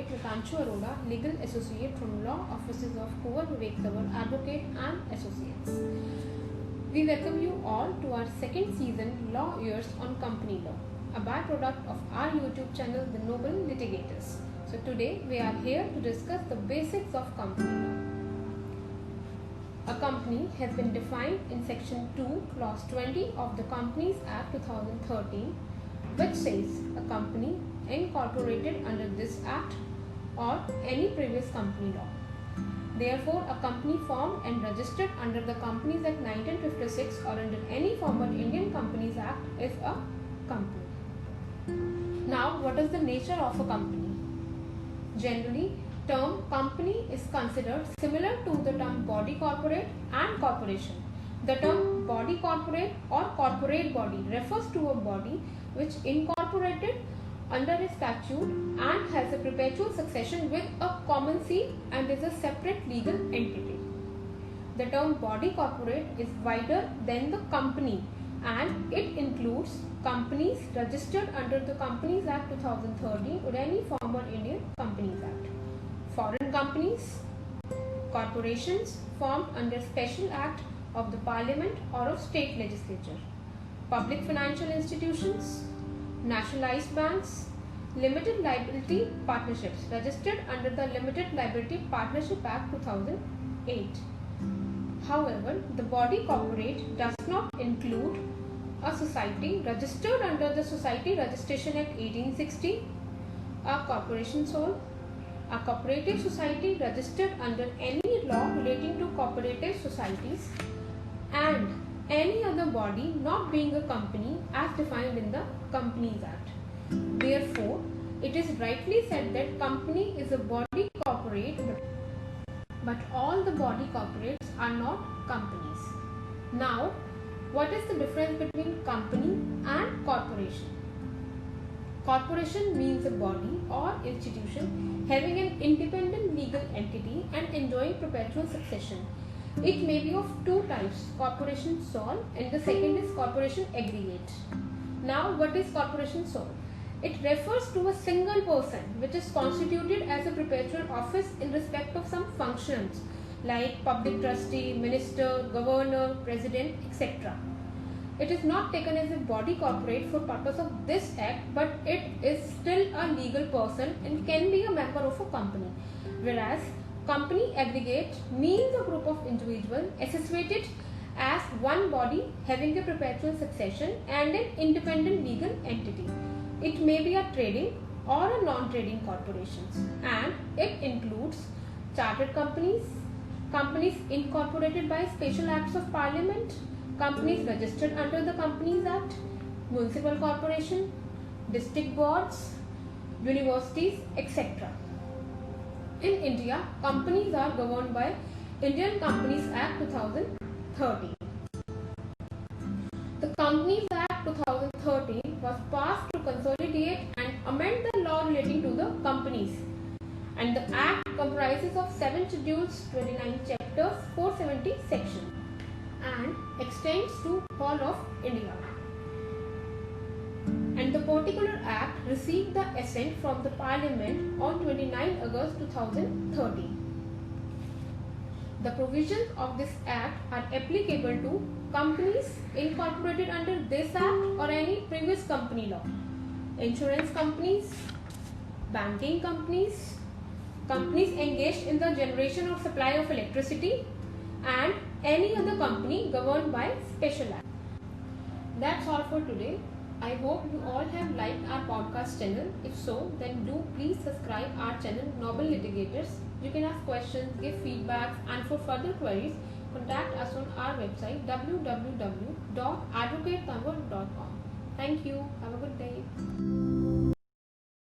Advocate Mitanshu Arora, Legal Associate from Law Offices of Kuwar Vivek Tawar, Advocate and Associates. We welcome you all to our second season Law Years on Company Law, a byproduct of our YouTube channel The Noble Litigators. So today we are here to discuss the basics of company law. A company has been defined in Section 2, Clause 20 of the Companies Act 2013, which says a company incorporated under this Act or any previous company law. Therefore, a company formed and registered under the Companies Act 1956 or under any former Indian Companies Act is a company. Now, what is the nature of a company? Generally, term company is considered similar to the term body corporate and corporation. The term body corporate or corporate body refers to a body which incorporated under a statute and has a perpetual succession with a common seat and is a separate legal entity. The term body corporate is wider than the company and it includes companies registered under the Companies Act 2013 or any former Indian Companies Act, foreign companies, corporations formed under Special Act of the Parliament or of State Legislature, public financial institutions, nationalized banks, limited liability partnerships registered under the Limited Liability Partnership Act 2008. However, the body corporate does not include a society registered under the Society Registration Act 1860, a corporation sole, a cooperative society registered under any law relating to cooperative societies, and any other body not being a company as defined in the Companies Act. Therefore, it is rightly said that company is a body corporate, but all the body corporates are not companies. Now, what is the difference between company and corporation? Corporation means a body or institution having an independent legal entity and enjoying perpetual succession. It may be of two types, corporation sole and the second is corporation aggregate. Now, what is corporation sole? It refers to a single person which is constituted as a perpetual office in respect of some functions like public trustee, minister, governor, president, etc. It is not taken as a body corporate for purpose of this act, but it is still a legal person and can be a member of a company. Whereas company aggregate means a group of individuals associated as one body having a perpetual succession and an independent legal entity. It may be a trading or a non-trading corporations, and it includes chartered companies, companies incorporated by special acts of parliament, companies registered under the Companies Act, municipal corporation, district boards, universities, etc. In India, companies are governed by Indian Companies Act 2013. The Companies Act 2013 was passed to consolidate and amend the law relating to the companies, and the Act comprises of 7 schedules, 29 chapters, 470 sections, and extends to whole of India. And the particular Act received the assent from the Parliament on 29 August 2013. The provisions of this Act are applicable to companies incorporated under this Act or any previous company law, insurance companies, banking companies, companies engaged in the generation or supply of electricity, and any other company governed by special act. That's all for today. I hope you all have liked our podcast channel. If so, then do please subscribe our channel Noble Litigators. You can ask questions, give feedback, and for further queries, contact us on our website www.advocatetawar.com. Thank you. Have a good day.